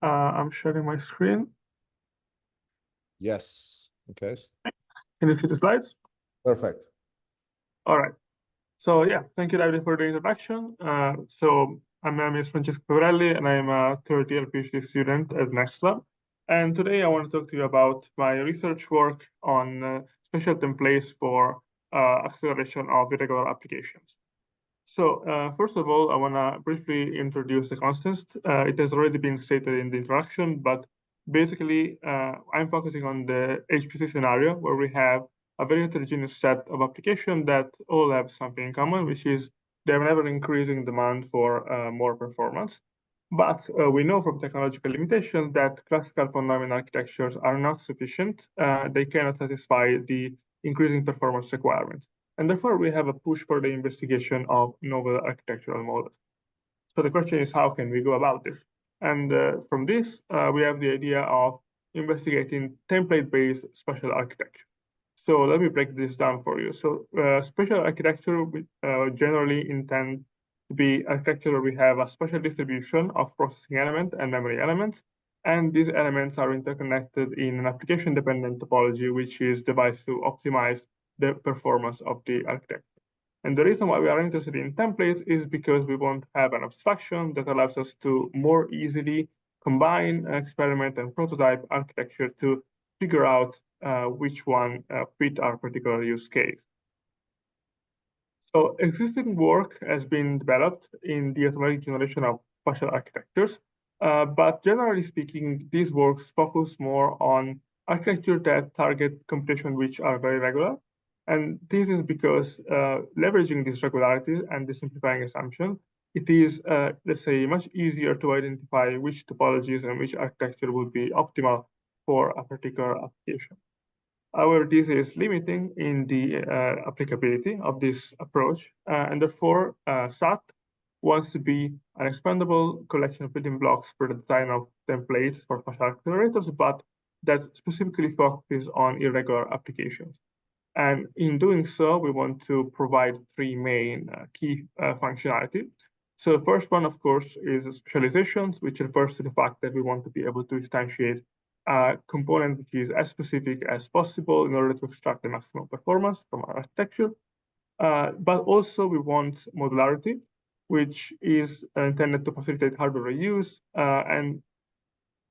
I'm sharing my screen. Yes. Okay. Can you see the slides? Perfect. All right. So yeah, thank you, David, for the introduction. So my name is Francesco Peverelli, and I'm a third-year PhD student at NextLab. And today I want to talk to you about my research work on spatial templates for acceleration of irregular applications. So first of all, I want to briefly introduce the constants. It has already been stated in the introduction, but basically I'm focusing on the HPC scenario where we have a very heterogeneous set of applications that all have something in common, which is they have an ever-increasing demand for more performance. But we know from technological limitations that classical polynomial architectures are not sufficient. They cannot satisfy the increasing performance requirements. And therefore, we have a push for the investigation of novel architectural models. So the question is, how can we go about this? And from this, we have the idea of investigating template-based spatial architecture. So let me break this down for you. So spatial architecture generally intend to be architecture where we have a spatial distribution of processing element and memory elements. And these elements are interconnected in an application-dependent topology, which is devised to optimize the performance of the architecture. And the reason why we are interested in templates is because we want to have an abstraction that allows us to more easily combine, experiment, and prototype architecture to figure out which one fit our particular use case. So existing work has been developed in the automatic generation of spatial architectures, but generally speaking, these works focus more on architecture that target computation which are very regular. And this is because leveraging this regularity and the simplifying assumption, it is, let's say, much easier to identify which topologies and which architecture would be optimal for a particular application. However, this is limiting in the applicability of this approach, and therefore SAT wants to be an expandable collection of building blocks for the design of templates for spatial accelerators, but that specifically focuses on irregular applications. And in doing so, we want to provide three main key functionality. So the first one, of course, is specializations, which refers to the fact that we want to be able to instantiate a component which is as specific as possible in order to extract the maximum performance from our architecture. But also we want modularity, which is intended to facilitate hardware reuse and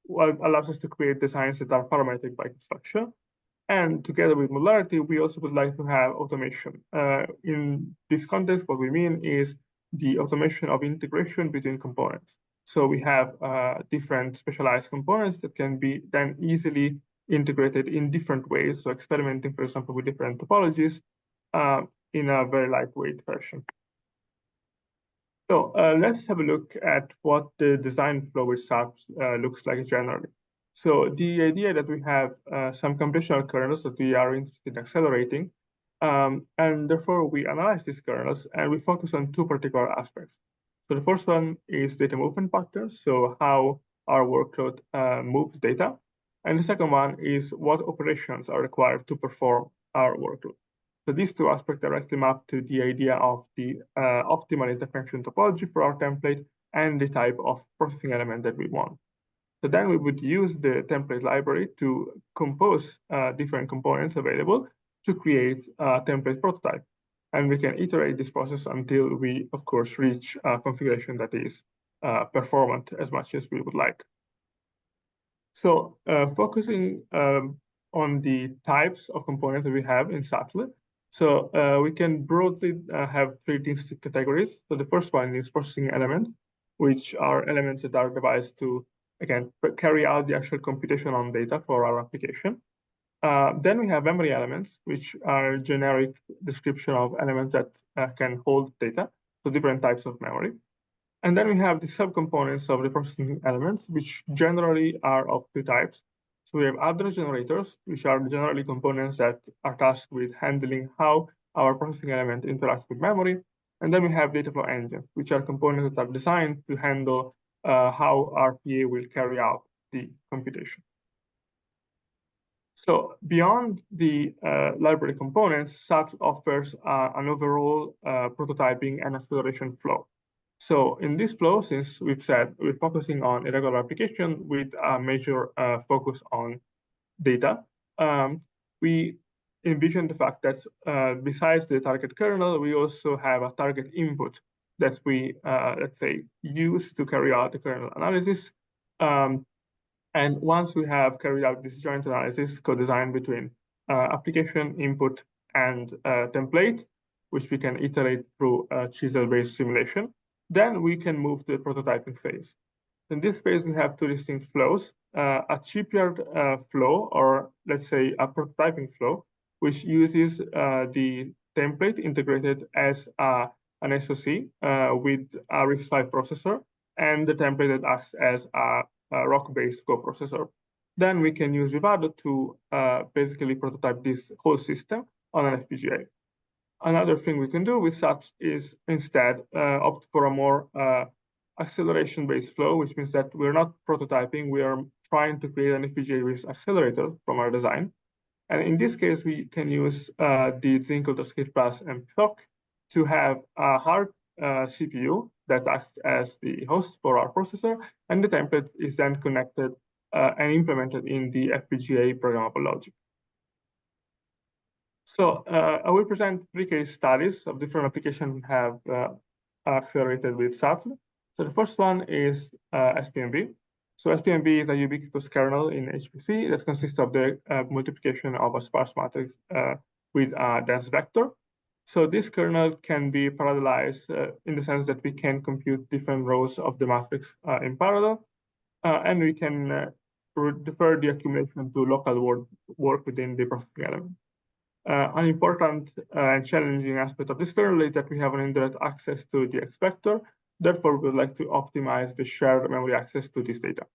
allows us to create designs that are parametric by construction. And together with modularity, we also would like to have automation. In this context, what we mean is the automation of integration between components. So we have different specialized components that can be then easily integrated in different ways. So experimenting, for example, with different topologies in a very lightweight fashion. So let's have a look at what the design flow with SAT looks like generally. So the idea that we have some computational kernels that we are interested in accelerating, and therefore we analyze these kernels and we focus on two particular aspects. So the first one is data movement patterns, so how our workload moves data. And the second one is what operations are required to perform our workload. So these two aspects directly map to the idea of the optimal interconnection topology for our template and the type of processing element that we want. So then we would use the template library to compose different components available to create a template prototype. And we can iterate this process until we, of course, reach a configuration that is performant as much as we would like. So focusing on the types of components that we have in SATL, so we can broadly have three distinct categories. So the first one is processing element, which are elements that are devised to, again, carry out the actual computation on data for our application. Then we have memory elements, which are generic description of elements that can hold data, so different types of memory. And then we have the subcomponents of the processing elements, which generally are of two types. So we have address generators, which are generally components that are tasked with handling how our processing element interacts with memory. And then we have data flow engines, which are components that are designed to handle how our PA will carry out the computation. So beyond the library components, SAT offers an overall prototyping and acceleration flow. So in this flow, since we've said we're focusing on irregular application with a major focus on data, we envision the fact that besides the target kernel, we also have a target input that we, let's say, use to carry out the kernel analysis. And once we have carried out this joint analysis, co-design between application input and template, which we can iterate through a Chisel-based simulation, then we can move to the prototyping phase. In this phase, we have two distinct flows, a Chipyard flow, or let's say a prototyping flow, which uses the template integrated as an SoC with a RISC-V processor, and the template that acts as a ROC-based coprocessor. Then we can use Vivado to basically prototype this whole system on an FPGA. Another thing we can do with SATL is instead opt for a more acceleration-based flow, which means that we're not prototyping, we are trying to create an FPGA-based accelerator from our design. And in this case, we can use the Zinc-SoC and SoC to have a hard CPU that acts as the host for our processor, and the template is then connected and implemented in the FPGA programmable logic. So I will present 3 case studies of different applications we have accelerated with SATL. So the first one is SPMV. So SPMV is a ubiquitous kernel in HPC that consists of the multiplication of a sparse matrix with a dense vector. So this kernel can be parallelized in the sense that we can compute different rows of the matrix in parallel, and we can defer the accumulation to local work within the processing element. An important and challenging aspect of this kernel is that we have an indirect access to the X vector. Therefore, we would like to optimize the shared memory access to this data.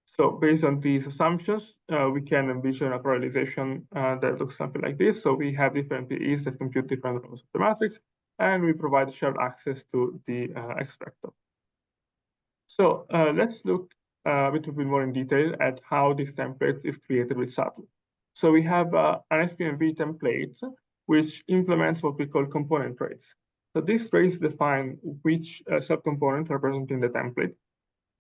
So based on these assumptions, we can envision a parallelization that looks something like this. So we have different PEs that compute different rows of the matrix, and we provide shared access to the X vector. So let's look a little bit more in detail at how this template is created with SATL. So we have an SPMV template, which implements what we call component traits. So these traits define which subcomponents are present in the template.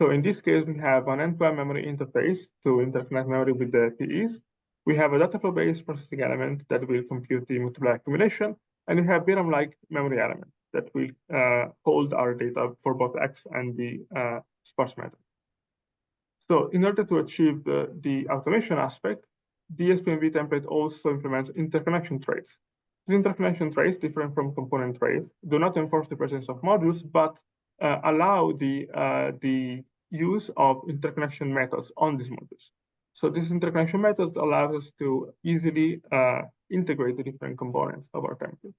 So in this case, we have an end-to-end memory interface to interconnect memory with the PEs. We have a data flow-based processing element that will compute the multiply accumulation, and we have VRAM-like memory element that will hold our data for both X and the sparse method. So in order to achieve the automation aspect, the SPMV template also implements interconnection traits. These interconnection traits, different from component traits, do not enforce the presence of modules, but allow the use of interconnection methods on these modules. So this interconnection method allows us to easily integrate the different components of our template.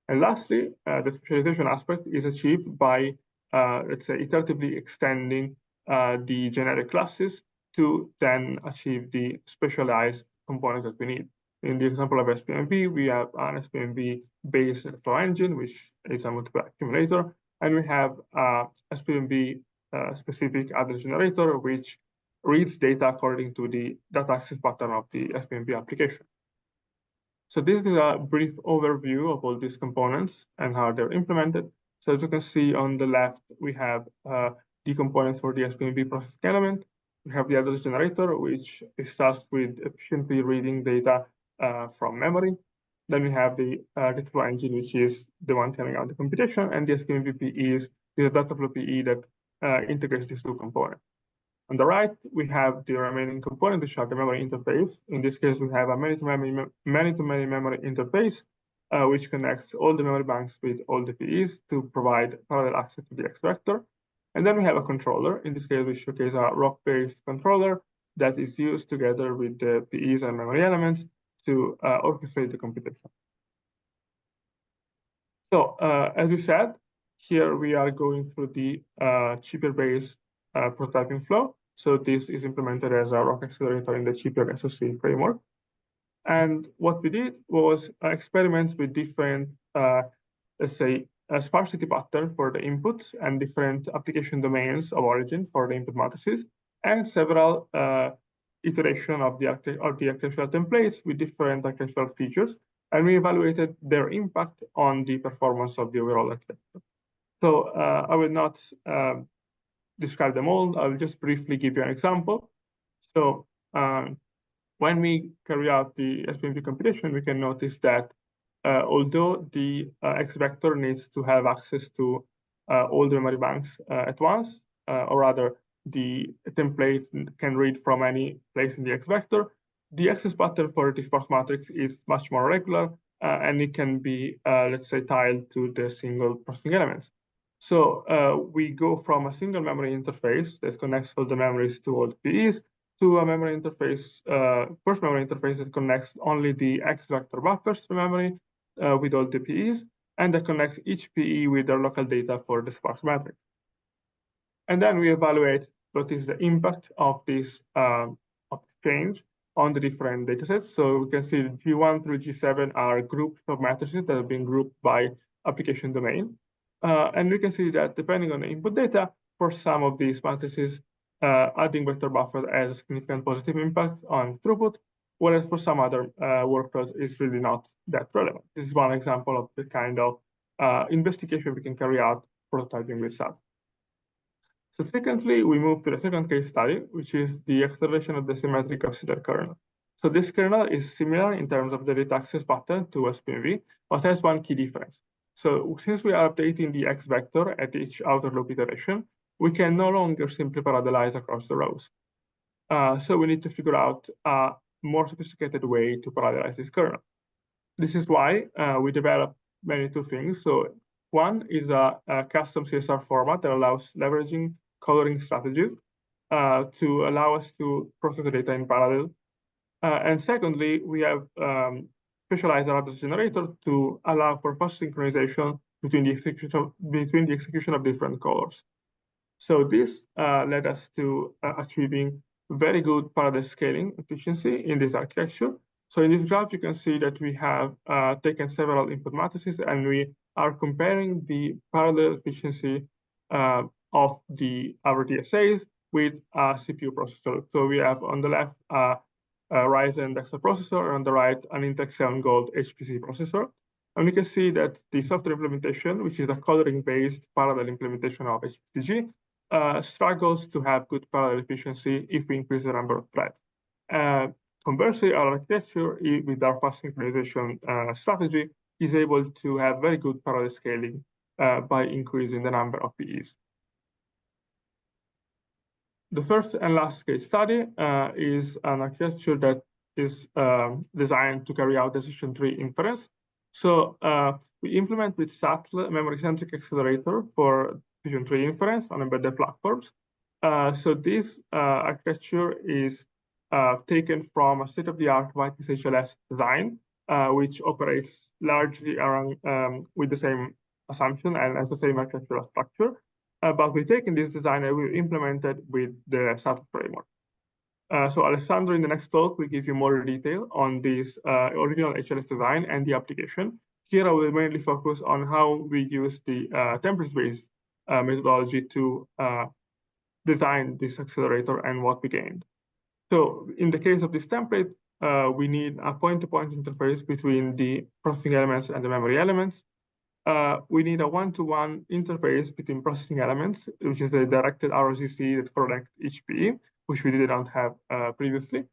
And lastly, the specialization aspect is achieved by, let's say, iteratively extending the generic classes to then achieve the specialized components that we need. In the example of SPMV, we have an SPMV-based flow engine, which is a multiple accumulator, and we have a SPMV-specific address generator, which reads data according to the data access pattern of the SPMV application. So this is a brief overview of all these components and how they're implemented. So as you can see on the left, we have the components for the SPMV processing element. We have the address generator, which is tasked with efficiently reading data from memory. Then we have the data flow engine, which is the one carrying out the computation, and the SPMV PE is the data flow PE that integrates these two components. On the right, we have the remaining component, which are the memory interface. In this case, we have a many-to-many memory interface, which connects all the memory banks with all the PEs to provide parallel access to the X vector. And then we have a controller. In this case, we showcase a ROC-based controller that is used together with the PEs and memory elements to orchestrate the computation. So as we said, here we are going through the Chipyard-based prototyping flow. So this is implemented as a ROC accelerator in the Chipyard SoC framework. And what we did was experiments with different, let's say, sparsity pattern for the input and different application domains of origin for the input matrices, and several iteration of the architectural templates with different architectural features. And we evaluated their impact on the performance of the overall architecture. So I will not describe them all. I will just briefly give you an example. So when we carry out the SPMV computation, we can notice that although the X vector needs to have access to all the memory banks at once, or rather, the template can read from any place in the X vector, the access pattern for the sparse matrix is much more regular, and it can be, let's say, tied to the single processing elements. So we go from a single memory interface that connects all the memories to all the PEs to a memory interface, first memory interface that connects only the X vector buffers to memory with all the PEs, and that connects each PE with their local data for the sparse matrix. And then we evaluate what is the impact of this change on the different datasets. So we can see G1 through G7 are groups of matrices that have been grouped by application domain. And we can see that depending on the input data, for some of these matrices, adding vector buffer has a significant positive impact on throughput, whereas for some other workloads, it's really not that relevant. This is one example of the kind of investigation we can carry out prototyping with SAT. Subsequently, we move to the second case study, which is the acceleration of the symmetric consider kernel. So this kernel is similar in terms of the data access pattern to SPMV, but has one key difference. So since we are updating the X vector at each outer loop iteration, we can no longer simply parallelize across the rows. So we need to figure out a more sophisticated way to parallelize this kernel. This is why we developed many two things. So one is a custom CSR format that allows leveraging coloring strategies to allow us to process the data in parallel. And secondly, we have specialized address generator to allow for fast synchronization between the execution of different colors. So this led us to achieving very good parallel scaling efficiency in this architecture. So in this graph, you can see that we have taken several input matrices, and we are comparing the parallel efficiency of the our DSAs with a CPU processor. So we have on the left a Ryzen Dexter processor, and on the right an Intel 7 Gold HPC processor. And we can see that the software implementation, which is a coloring-based parallel implementation of HPG, struggles to have good parallel efficiency if we increase the number of threads. Conversely, our architecture with our fast synchronization strategy is able to have very good parallel scaling by increasing the number of PEs. The first and last case study is an architecture that is designed to carry out decision tree inference. So we implement with SATL memory-centric accelerator for decision tree inference on embedded platforms. So this architecture is taken from a state-of-the-art white HLS design, which operates largely around with the same assumption and as the same architectural structure. But we've taken this design and we implemented with the SATL framework. So Alessandro, in the next talk, will give you more detail on this original HLS design and the application. Here, I will mainly focus on how we use the templates-based methodology to design this accelerator and what we gained. So in the case of this template, we need a point-to-point interface between the processing elements and the memory elements. We need a one-to-one interface between processing elements, which is the directed ROCC that connects each PE, which we did not have previously.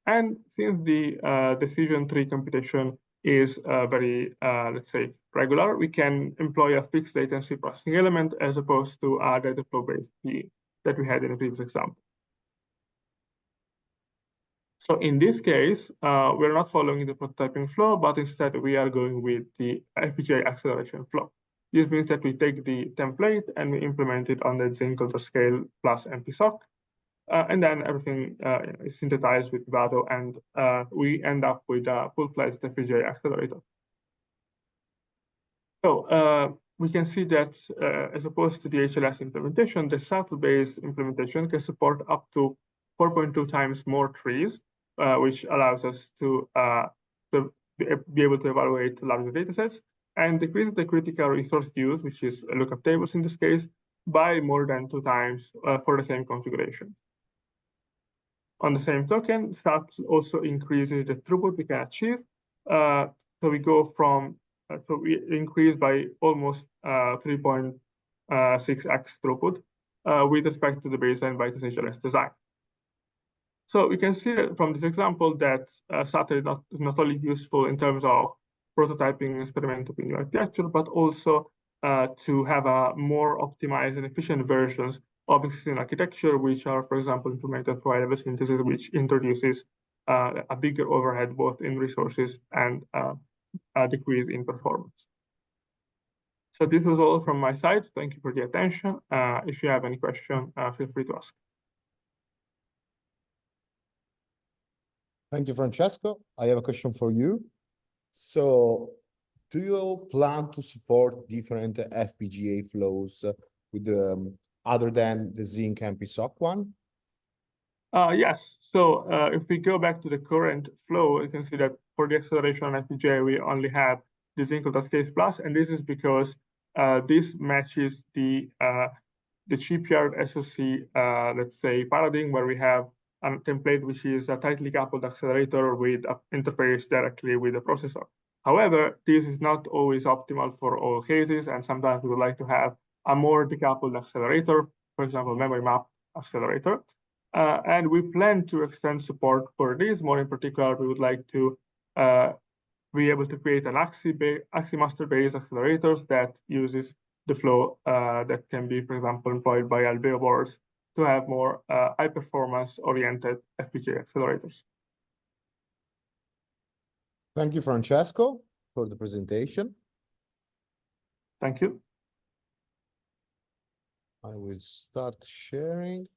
And since the decision tree computation is very, let's say, regular, we can employ a fixed latency processing element as opposed to a data flow-based PE that we had in the previous example. So in this case, we're not following the prototyping flow, but instead we are going with the FPGA acceleration flow. This means that we take the template and we implement it on the Zencoder scale plus MPSoC. And then everything is synthesized with Vado, and we end up with a full-fledged FPGA accelerator. So we can see that as opposed to the HLS implementation, the SATL-based implementation can support up to 4.2 times more trees, which allows us to be able to evaluate larger datasets and decrease the critical resource use, which is lookup tables in this case, by more than 2 times for the same configuration. On the same token, SATL also increases the throughput we can achieve. So we go from, so we increase by almost 3.5 6x throughput with respect to the baseline by HLS design. So we can see from this example that SATL is not only useful in terms of prototyping and experimenting with new architecture, but also to have a more optimized and efficient versions of existing architecture, which are, for example, implemented for high-level synthesis, which introduces a bigger overhead both in resources and a decrease in performance. So this was all from my side. Thank you for the attention. If you have any question, feel free to ask. Thank you, Francesco. I have a question for you. So do you plan to support different FPGA flows with other than the Zinc MP-SoC one? Yes. So if we go back to the current flow, you can see that for the acceleration on FPGA, we only have the Zinc Cascade Plus, and this is because this matches the Chipyard SoC, let's say, paradigm, where we have a template which is a tightly coupled accelerator with an interface directly with the processor. However, this is not always optimal for all cases, and sometimes we would like to have a more decoupled accelerator, for example, memory map accelerator. And we plan to extend support for this. More in particular, we would like to be able to create an AXI master-based accelerators that uses the flow that can be, for example, employed by Albeo boards to have more high-performance oriented FPGA accelerators. Thank you, Francesco, for the presentation. Thank you. I will start sharing.